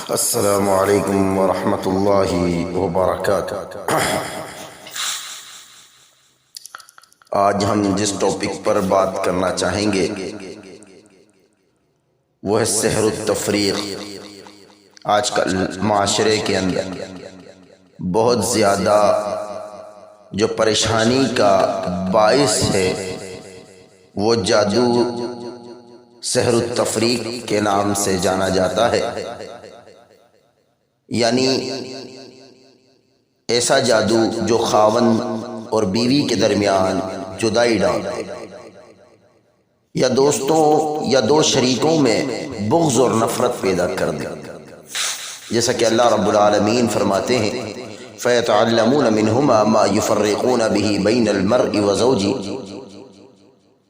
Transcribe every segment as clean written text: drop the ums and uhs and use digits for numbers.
السلام علیکم ورحمۃ اللہ وبرکاتہ۔ آج ہم جس ٹاپک پر بات کرنا چاہیں گے وہ ہے سحر التفریق۔ آج کل معاشرے کے اندر بہت زیادہ جو پریشانی کا باعث ہے وہ جادو سحر التفریق کے نام سے جانا جاتا ہے، یعنی ایسا جادو جو خاوند اور بیوی کے درمیان جدائی ڈال دے، یا دوستوں یا دو شریکوں میں بغض اور نفرت پیدا کر دے، جیسا کہ اللہ رب العالمین فرماتے ہیں فَيَتَعَلَّمُونَ مِنْهُمَا مَا يُفَرِّقُونَ بِهِ بَيْنَ الْمَرْءِ وَزَوْجِهِ،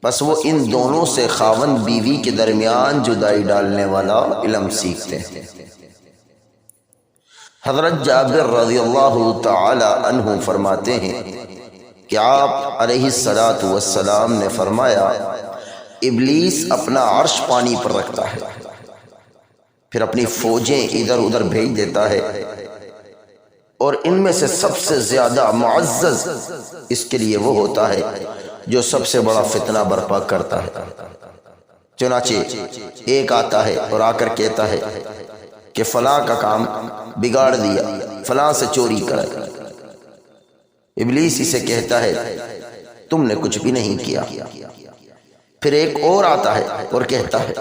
پس وہ ان دونوں سے خاوند بیوی کے درمیان جدائی ڈالنے والا علم سیکھتے ہیں۔ حضرت جابر رضی اللہ تعالی عنہ فرماتے ہیں کہ آپ علیہ السلام نے فرمایا ابلیس اپنا عرش پانی پر رکھتا ہے، پھر اپنی فوجیں ادھر ادھر بھیج دیتا ہے، اور ان میں سے سب سے زیادہ معزز اس کے لیے وہ ہوتا ہے جو سب سے بڑا فتنہ برپا کرتا ہے۔ چنانچہ ایک آتا ہے اور آ کر کہتا ہے کہ فلاں کا کام بگاڑ دیا، فلاں سے چوری کرا۔ ابلیس اسے کہتا ہے تم نے کچھ بھی نہیں کیا۔ پھر ایک اور آتا ہے اور کہتا ہے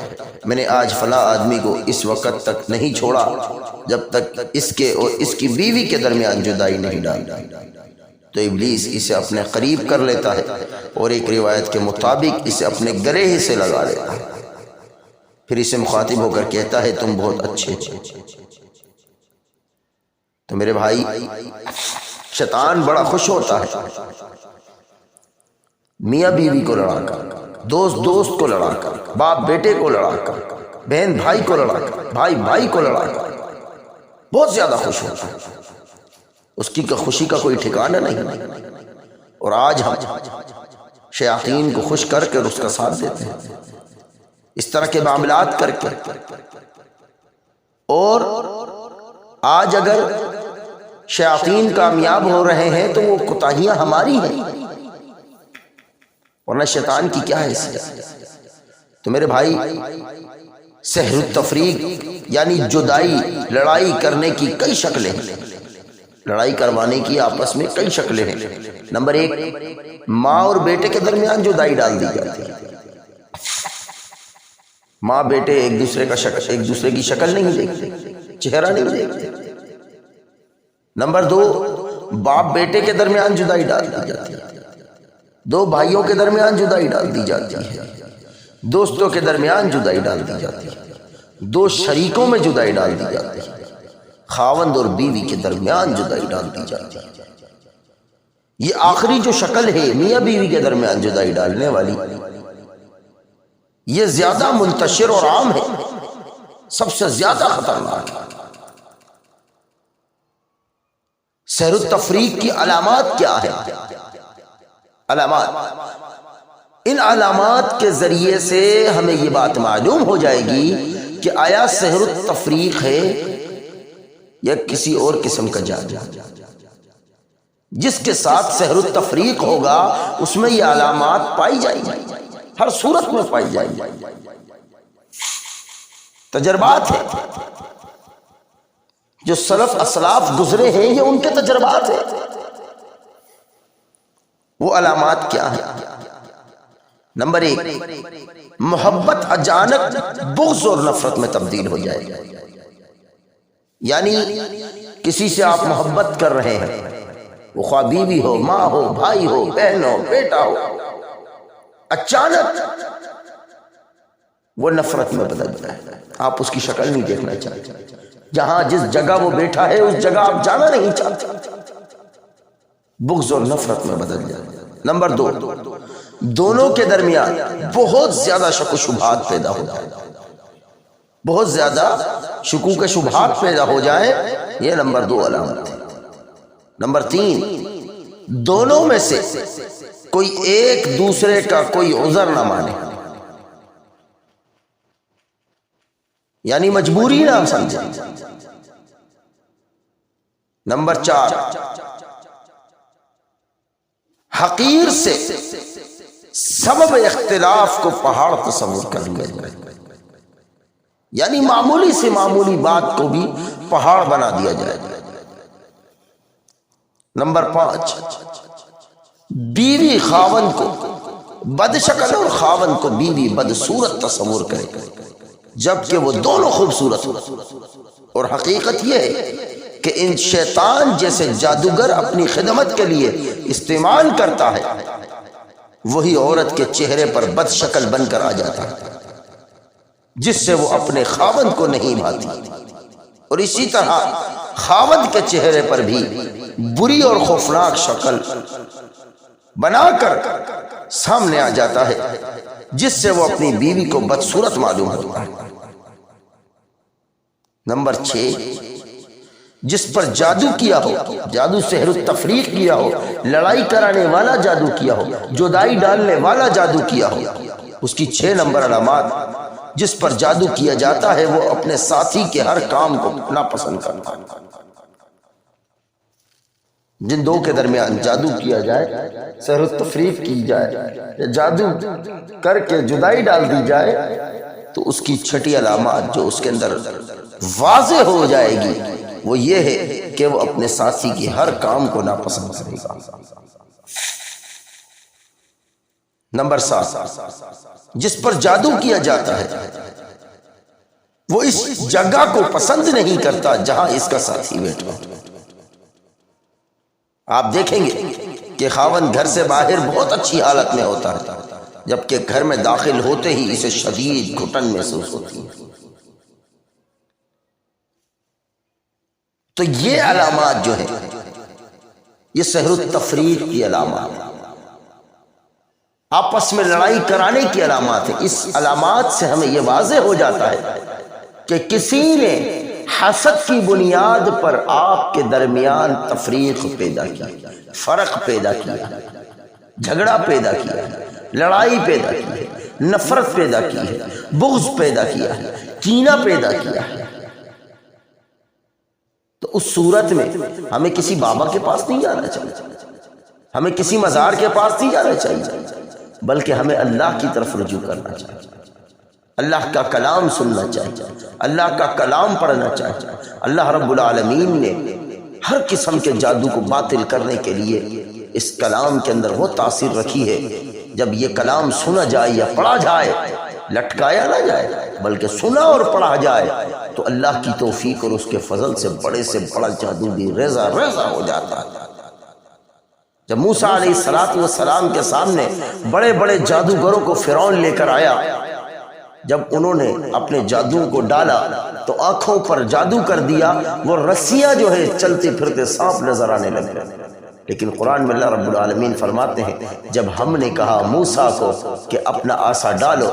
میں نے آج فلاں آدمی کو اس وقت تک نہیں چھوڑا جب تک اس کے اور اس کی بیوی کے درمیان جدائی نہیں ڈالی۔ تو ابلیس اسے اپنے قریب کر لیتا ہے اور ایک روایت کے مطابق اسے اپنے گرے سے لگا لیتا ہے، پھر اسے مخاطب ہو کر کہتا ہے تم بہت اچھے ہو۔ تو میرے بھائی، شیطان بڑا خوش ہوتا ہے میاں بیوی کو لڑا کر، دوست دوست کو لڑا کر، باپ بیٹے کو لڑا کر، بہن بھائی کو لڑا کر، بھائی بھائی کو لڑا کر بہت زیادہ خوش ہوتا ہے۔ اس کی خوشی کا کوئی ٹھکانہ نہیں، اور آج ہم شیاطین کو خوش کر کے اس کا ساتھ دیتے ہیں اس طرح کے معاملات کر کے۔ اور آج اگر شیاطین کامیاب ہو رہے ہیں تو وہ کوتاہیاں ہماری ہیں، ورنہ شیطان کی کیا حیثیت۔ تو میرے بھائی، سحر التفریق یعنی جدائی، لڑائی کرنے کی کئی شکلیں ہیں، لڑائی کروانے کی آپس میں کئی شکلیں ہیں۔ نمبر ایک، ماں اور بیٹے کے درمیان جدائی ڈال دی جاتی ہے۔ ماں بیٹے ایک دوسرے کی شکل نہیں دیکھتے، چہرہ نہیں دیکھتے۔ نمبر دو، باپ بیٹے کے درمیان جدائی ڈال دی جاتی ہے، دو بھائیوں کے درمیان جدائی ڈال دی جاتی ہے، دوستوں کے درمیان جدائی ڈال دی جاتی ہے، دو شریکوں میں جدائی ڈال دی جاتی ہے، خاوند اور بیوی کے درمیان جدائی ڈال دی جاتی ہے۔ یہ آخری جو شکل ہے میاں بیوی کے درمیان جدائی ڈالنے والی، یہ زیادہ منتشر اور عام ہے، سب سے زیادہ خطرناک ہے۔ سحر التفریق کی علامات کیا ہے؟ علامات، ان علامات کے ذریعے سے ہمیں یہ بات معلوم ہو جائے گی کہ آیا سحر التفریق ہے یا کسی اور قسم کا جادو۔ جس کے ساتھ سحر التفریق ہوگا اس میں یہ علامات پائی جائیں گی، ہر صورت میں پائی جائیں گی۔ تجربات ہیں جو سلف اسلاف گزرے ہیں، یہ ان کے تجربات ہیں۔ وہ علامات کیا ہیں؟ نمبر ایک، محبت اچانک بغض اور نفرت میں تبدیل ہو جائے، یعنی کسی سے آپ محبت کر رہے ہیں، وہ خواہ بیوی ہو، ماں ہو، بھائی ہو، بہن ہو، بیٹا ہو، اچانک وہ نفرت میں بدل جائے، آپ اس کی شکل نہیں دیکھنا چاہتے، جہاں جس جگہ وہ بیٹھا ہے اس جگہ آپ جانا نہیں چاہتے، بغض اور نفرت میں بدل جائے۔ نمبر دو، دونوں کے درمیان بہت زیادہ شک و شبہات پیدا ہو جائے، بہت زیادہ شکوک شبہات پیدا ہو جائے، یہ نمبر دو علامت ہے۔ نمبر تین، دونوں میں سے کوئی ایک دوسرے کا کوئی عذر نہ مانے، یعنی مجبوری نہ سمجھے۔ نمبر 4، حقیر سے سبب اختلاف کو پہاڑ تصور کر لیا جائے، یعنی معمولی سے معمولی بات کو بھی پہاڑ بنا دیا جائے۔ نمبر 5، بیوی خاوند کو بد شکل اور خاوند کو بیوی بدصورت تصور کرے جبکہ وہ دونوں خوبصورت ہو۔ اور حقیقت یہ ہے کہ ان شیطان جیسے جادوگر اپنی خدمت کے لیے استعمال کرتا ہے، وہی عورت کے چہرے پر بد شکل بن کر آ جاتا ہے جس سے وہ اپنے خاوند کو نہیں بھاتی، اور اسی طرح خاوند کے چہرے پر بھی بری اور خوفناک شکل بنا کر سامنے آ جاتا ہے جس سے وہ اپنی بیوی کو بدصورت معلوم ہوتا ہے۔ نمبر 6، جس پر جادو کیا ہو، جادو سحر التفریق کیا ہو، لڑائی کرانے والا جادو کیا ہو، جدائی ڈالنے والا جادو کیا ہو، اس کی 6 نمبر علامات۔ جس پر جادو کیا جاتا ہے وہ اپنے ساتھی کے ہر کام کو ناپسند کرتا ہے۔ جن دو کے درمیان جادو کیا جائے، سحر التفریق کی جائے یا جادو کر کے جدائی ڈال دی جائے تو اس کی 6 علامات جو اس کے اندر واضح ہو جائے گی وہ یہ ہے کہ وہ اپنے ساتھی کی ہر کام کو ناپسند کرے گا۔ نمبر 7، جس پر جادو کیا جاتا ہے وہ اس جگہ کو پسند نہیں کرتا جہاں اس کا ساتھی بیٹھا۔ آپ دیکھیں گے کہ خاوند گھر سے باہر بہت اچھی حالت میں ہوتا ہے، جبکہ گھر میں داخل ہوتے ہی اسے شدید گھٹن محسوس ہوتی ہے۔ تو یہ علامات جو ہیں یہ سحر التفریق کی علامات، آپس میں لڑائی کرانے کی علامات ہیں۔ اس علامات سے ہمیں یہ واضح ہو جاتا ہے کہ کسی نے حسد کی بنیاد پر آپ کے درمیان تفریق پیدا کی، فرق پیدا کیا، جھگڑا پیدا کیا، لڑائی پیدا کی، نفرت پیدا کی ہے، بغض پیدا کیا ہے، کینہ پیدا کیا ہے۔ تو اس صورت میں ہمیں کسی بابا کے پاس نہیں جانا چاہیے، ہمیں کسی مزار کے پاس نہیں جانا چاہیے، بلکہ ہمیں اللہ کی طرف رجوع کرنا چاہیے، اللہ کا کلام سننا چاہیے، اللہ کا کلام پڑھنا چاہیے۔ اللہ رب العالمین نے ہر قسم کے جادو کو باطل کرنے کے لیے اس کلام کے اندر وہ تاثیر رکھی ہے، جب یہ کلام سنا جائے یا پڑھا جائے، لٹکایا نہ جائے بلکہ سنا اور پڑھا جائے تو اللہ کی توفیق اور اس کے فضل سے بڑے بڑا جادو بھی ریزہ ریزہ ہو جاتا ہے۔ جب موسیٰ علیہ السلام کے سامنے بڑے بڑے جادوگروں کو فرعون لے کر آیا، جب انہوں نے اپنے جادو کو ڈالا تو آنکھوں پر جادو کر دیا، وہ رسیاں جو ہے چلتے پھرتے سانپ نظر آنے لگے۔ لیکن قرآن میں اللہ رب العالمین فرماتے ہیں جب ہم نے کہا موسیٰ کو کہ اپنا عصا ڈالو،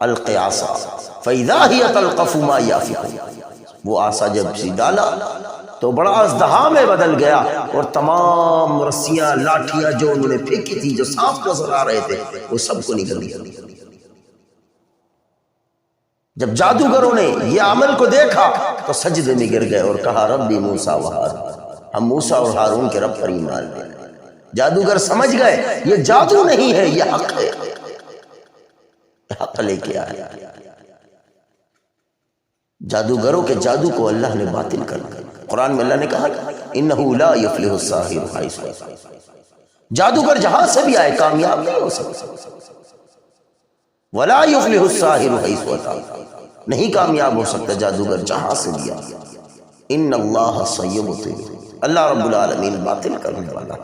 الق عصا فاذا ہی تلقف ما یافکون، وہ عصا جب سے ڈالا تو بڑا ازدہا میں بدل گیا اور تمام رسیاں لاٹھیاں جو انہوں نے پھینکی تھی، جو سانپ نظر آ رہے تھے، وہ سب کو نکل گیا۔ جب جادوگروں نے یہ عمل کو دیکھا تو سجدے میں گر گئے اور کہا ربی موسیٰ و ہارون، ہم موسیٰ اور ہارون کے رب پر ایمان لے۔ جادوگر سمجھ گئے یہ جادو نہیں ہے، یہ حق ہے، حق لے کے آیا۔ جادوگروں کے جادو کو اللہ نے باطل کر دیا۔ قرآن میں اللہ نے کہا انہ لا یفلح الساحر حیث اتى، جادوگر جہاں سے بھی آئے کامیاب نہیں ہو سکتا۔ ولا یفلح الساحر حیث اتى، نہیں کامیاب ہو سکتا جادوگر جہاں سے بھی آئے۔ ان اللہ سیبطل، اللہ رب العالمین باطل کرنے والا۔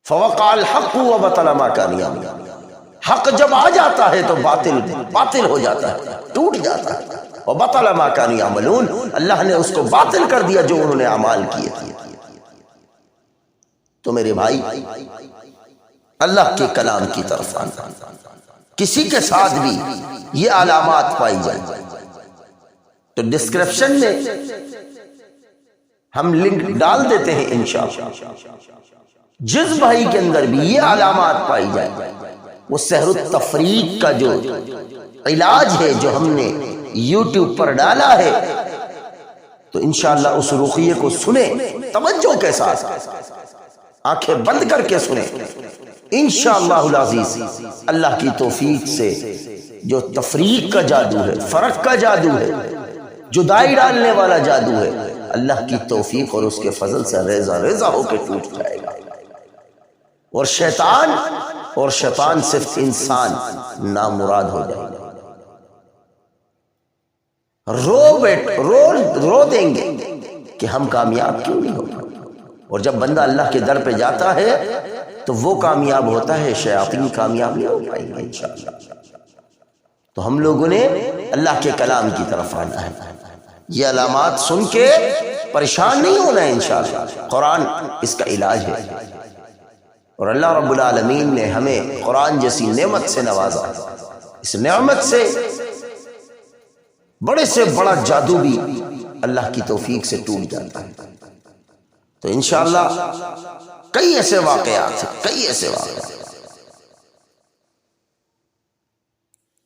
فوقع الحق وبطل ما كان يعملون، حق جب آ جاتا ہے تو باطل ہو جاتا ہے، ٹوٹ جاتا ہے۔ وبطل ما كانوا يعملون، اللہ نے اس کو باطل کر دیا جو انہوں نے اعمال کیے تھے۔ تو میرے بھائی اللہ کے کلام کی طرف آنا، کسی کے ساتھ بھی یہ علامات پائی جائیں تو ڈسکرپشن میں ہم لنک ڈال دیتے ہیں انشاءاللہ۔ جس بھائی کے اندر بھی یہ علامات پائی جائیں وہ سحر التفریق کا جو علاج ہے جو ہم نے یوٹیوب پر ڈالا ہے، تو انشاءاللہ اس رقیے کو سنیں توجہ کے ساتھ، آنکھیں بند کر کے سنیں انشاءاللہ العزیز۔ اللہ کی توفیق سے جو تفریق کا جادو ہے، فرق کا جادو ہے، جدائی ڈالنے والا جادو ہے، اللہ کی توفیق اور اس کے فضل سے ریزہ ریزہ ہو کے ٹوٹ جائے گا، اور شیطان صرف انسان نامراد ہو جائے گا۔ رو دیں گے کہ ہم کامیاب کیوں نہیں ہوتے، اور جب بندہ اللہ کے در پہ جاتا ہے تو وہ کامیاب ہوتا ہے، شیاطین کامیاب نہیں ہو پائیں گے انشاءاللہ۔ تو ہم لوگوں نے اللہ کے کلام کی طرف آنا ہے، یہ علامات سن کے پریشان نہیں ہونا ہے انشاءاللہ۔ قرآن اس کا علاج ہے، اور اللہ رب العالمین نے ہمیں قرآن جیسی نعمت سے نوازا، اس نعمت سے بڑے سے بڑا جادو بھی اللہ کی توفیق سے ٹوٹ جاتا ہے۔ تو انشاءاللہ کئی ایسے واقعات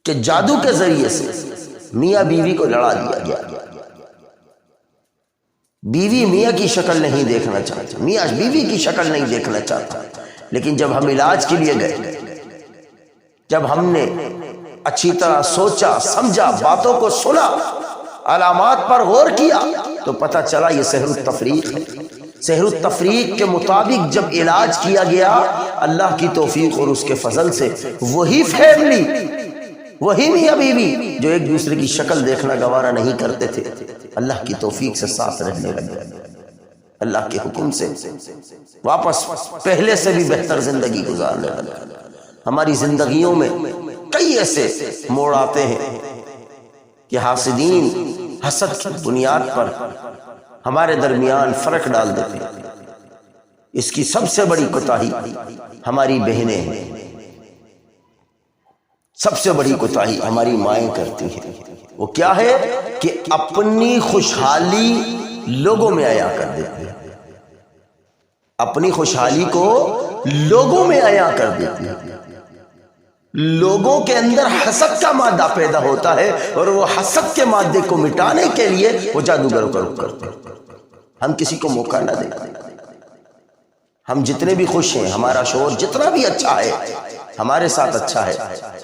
کہ جادو کے ذریعے سے میاں بیوی کو لڑا دیا گیا، بیوی میاں کی شکل نہیں دیکھنا چاہتا، میاں بیوی کی شکل نہیں دیکھنا چاہتا، لیکن جب ہم علاج کے لیے گئے، جب ہم نے اچھی طرح سوچا سمجھا، باتوں کو سنا، علامات پر غور کیا، تو پتہ چلا یہ سحر التفریق ہے۔ سحر التفریق کے مطابق جب علاج کیا گیا، اللہ کی توفیق اور اس کے فضل سے وہی فیملی، وہی میاں بیوی جو ایک دوسرے کی شکل دیکھنا گوارا نہیں کرتے تھے، اللہ کی توفیق سے ساتھ رہنے لگے، اللہ کے حکم سے واپس پہلے سے بھی بہتر زندگی گزارنے لگے۔ ہماری زندگیوں میں کئی ایسے موڑ آتے ہیں کہ حاسدین حسد کی بنیاد پر ہمارے درمیان فرق ڈال دیتے ہیں۔ اس کی سب سے بڑی کوتاہی ہماری بہنیں ہیں، سب سے بڑی کوتاہی ہماری مائیں کرتی ہیں۔ وہ کیا ہے کہ اپنی خوشحالی لوگوں میں عیاں کر دیتی ہے، اپنی خوشحالی کو لوگوں میں عیاں کر دیتی ہے۔ لوگوں کے اندر حسد کا مادہ پیدا ہوتا ہے، اور وہ حسد کے مادے کو مٹانے کے لیے وہ جادوگروں کا رخ کرتے ہیں۔ ہم کسی کو موقع نہ دیں، ہم جتنے بھی خوش ہیں، ہمارا شوہر جتنا بھی اچھا ہے، ہمارے ساتھ اچھا ہے،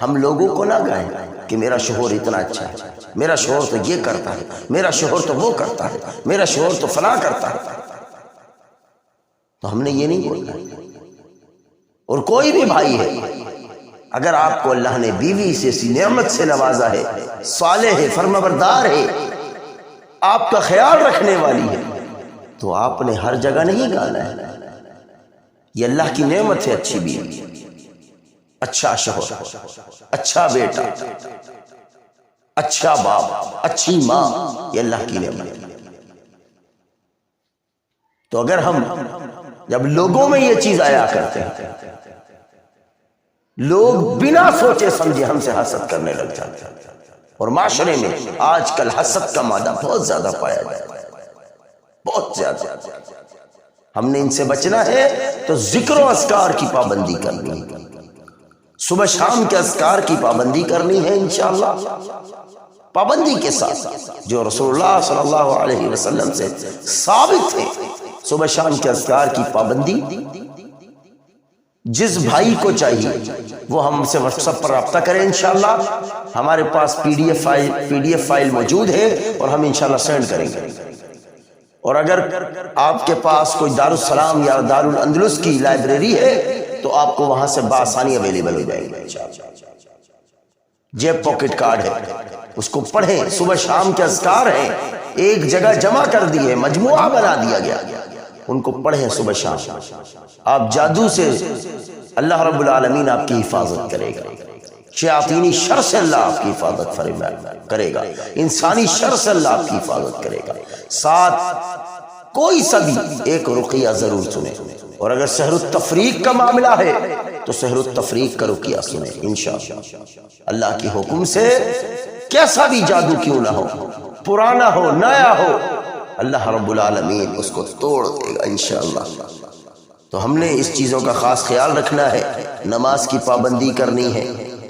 ہم لوگوں کو نہ گائیں کہ میرا شوہر اتنا اچھا ہے، میرا شوہر تو یہ کرتا ہے، میرا شوہر تو وہ کرتا ہے، میرا شوہر تو فلاں کرتا ہے۔ تو ہم نے یہ نہیں بولنا۔ اور کوئی بھی بھائی ہے، اگر آپ کو اللہ نے بیوی سے اسی نعمت سے نوازا ہے، صالح ہے، فرمانبردار ہے، آپ کا خیال رکھنے والی ہے، تو آپ نے ہر جگہ نہیں گانا ہے۔ یہ اللہ کی نعمت ہے، اچھی بیوی، اچھا شوہر، اچھا بیٹا، اچھا باپ، اچھی ماں، یہ اللہ کی نعمت ہے۔ تو اگر ہم جب لوگوں میں یہ چیز آیا کرتے ہیں، لوگ بنا سوچے سمجھے ہم سے حسد کرنے لگ جاتے ہیں، اور معاشرے میں آج کل حسد کا مادہ بہت زیادہ پایا جاتا ہے، بہت زیادہ۔ ہم نے ان سے بچنا ہے تو ذکر و اذکار کی پابندی کرنی ہے، صبح شام کے اذکار کی پابندی کرنی ہے انشاءاللہ، پابندی کے ساتھ جو رسول اللہ صلی اللہ علیہ وسلم سے ثابت ہے۔ صبح شام کے اذکار کی پابندی، جس بھائی کو چاہیے وہ ہم سے واٹس ایپ پر رابطہ کریں انشاءاللہ، ہمارے پاس پی ڈی ایف فائل موجود ہے، اور ہم انشاءاللہ سینڈ کریں گے۔ اور اگر آپ کے پاس کوئی دارالسلام یا دارالاندلس کی لائبریری ہے تو آپ کو وہاں سے بآسانی اویلیبل ہو جائے گی۔ جیب پاکٹ کارڈ ہے، اس کو پڑھیں، صبح شام کے اذکار ہیں، ایک جگہ جمع کر دیے، مجموعہ بنا دیا گیا، ان کو پڑھیں صبح شام۔ آپ جادو سے اللہ رب العالمین آپ کی حفاظت کرے گا، شیاطینی شر سے اللہ آپ کی حفاظت کرے گا، انسانی شر سے اللہ آپ کی حفاظت کرے گا۔ ساتھ کوئی سا بھی ایک رقیہ ضرور سنیں، اور اگر سحر التفریق کا معاملہ ہے تو سحر التفریق کا رقیہ سنیں انشاءاللہ۔ اللہ کے حکم سے کیسا بھی جادو کیوں نہ ہو، پرانا ہو نیا ہو، اللہ رب العالمین اس کو توڑ دے گا انشاءاللہ۔ تو ہم نے اس چیزوں کا خاص خیال رکھنا ہے، نماز کی پابندی کرنی ہے۔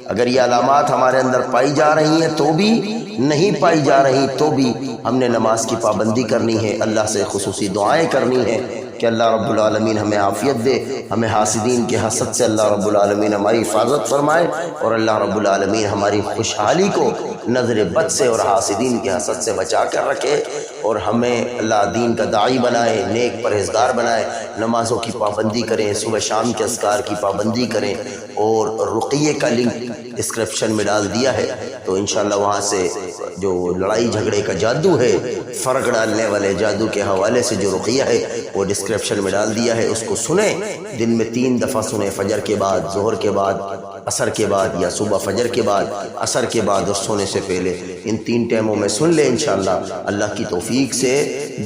اگر یہ علامات ہمارے اندر پائی جا رہی ہیں تو بھی، نہیں پائی جا رہی تو بھی ہم نے نماز کی پابندی کرنی ہے، اللہ سے خصوصی دعائیں کرنی ہیں کہ اللہ رب العالمین ہمیں عافیت دے، ہمیں حاسدین کے حسد سے اللہ رب العالمین ہماری حفاظت فرمائے، اور اللہ رب العالمین ہماری خوشحالی کو نظر بد سے اور حاسدین کے حسد سے بچا کر رکھے، اور ہمیں اللہ دین کا داعی بنائے، نیک پرہیزگار بنائے، نمازوں کی پابندی کریں، صبح شام کے اذکار کی پابندی کریں، اور رقیے کا لنک ڈسکرپشن میں ڈال دیا ہے، تو انشاءاللہ وہاں سے جو لڑائی جھگڑے کا جادو ہے، فرق ڈالنے والے جادو کے حوالے سے جو رقیہ ہے وہ ڈسکرپشن میں ڈال دیا ہے، اس کو سنیں، دن میں 3 دفعہ سنیں، فجر کے بعد، ظہر کے بعد، عصر کے بعد، یا صبح فجر کے بعد، عصر کے بعد اور سونے سے پہلے، ان 3 ٹائموں میں سن لیں، انشاءاللہ اللہ کی توفیق سے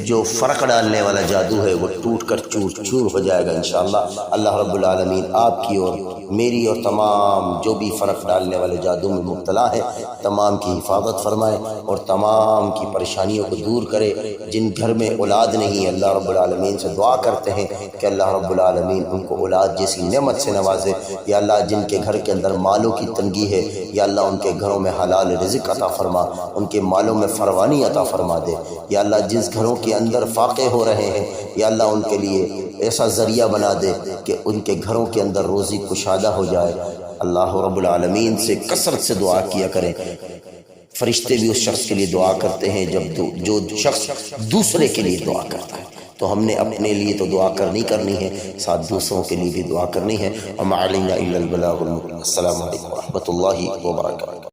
جو فرق ڈالنے والا جادو ہے وہ ٹوٹ کر چور چور ہو جائے گا انشاءاللہ۔ اللہ رب العالمین آپ کی اور میری اور تمام جو بھی فرق ڈالنے والے جادو میں مبتلا ہے تمام کی حفاظت فرمائے اور تمام کی پریشانیوں کو دور کرے۔ جن گھر میں اولاد نہیں، اللہ رب العالمین سے دعا کرتے ہیں کہ اللہ رب العالمین ان کو اولاد جیسی نعمت سے نوازے۔ یا اللہ جن کے گھر کے اندر مالوں کی تنگی ہے، یا اللہ ان کے گھروں میں حلال رزق عطا فرما، ان کے مالوں میں فروانی عطا فرما دے۔ یا اللہ جس گھروں کے اندر فاقے ہو رہے ہیں، یا اللہ ان کے لیے ایسا ذریعہ بنا دے کہ ان کے گھروں کے اندر روزی کشادہ ہو جائے۔ اللہ رب العالمین سے کثرت سے دعا کیا کریں، فرشتے بھی اس شخص کے لیے دعا کرتے ہیں جو شخص دوسرے کے لیے دعا کرتا ہے، تو ہم نے اپنے لیے تو دعا کرنی ہے، ساتھ دوسروں کے لیے بھی دعا کرنی ہے۔ وما علینا الا البلاغ المبین۔ السلام علیکم ورحمۃ اللہ وبرکاتہ۔